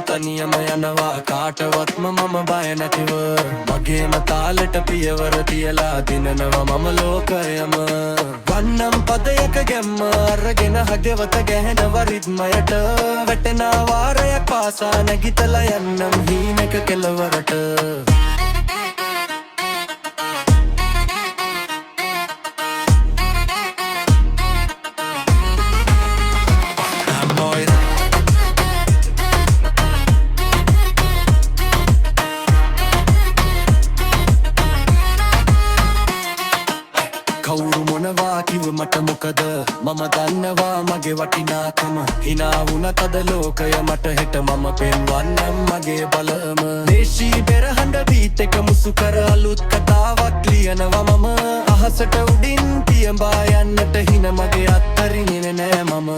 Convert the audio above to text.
තනියම යනවා කාටවත්ම මම බය නැතිව මගේම තාලෙට පියවර තියලා දිනනවා මම ලෝකයම වන්නම් පදයක ගැම්ම අරගෙන හදවත ගැහෙනව රිද්මයට වැටෙන වාරයක් පාසා නැගිටලා යන්නම් හීනක කෙළවරට කවුරු මොනවා කිව්ව මට මොකද මම දන්නවා මගේ වටිනාකම හිනා වුණත් අද ලෝකය මට හෙට මම පෙන්වන්නම් මගේ බලම දේශී පෙරහඬ බීට් එක මුසු කර අලුත් කතාවක් ලියනවා මම අහසට උඩින් පියඹා යන්නට හින මගේ අත්තරින්නේ නෑ මම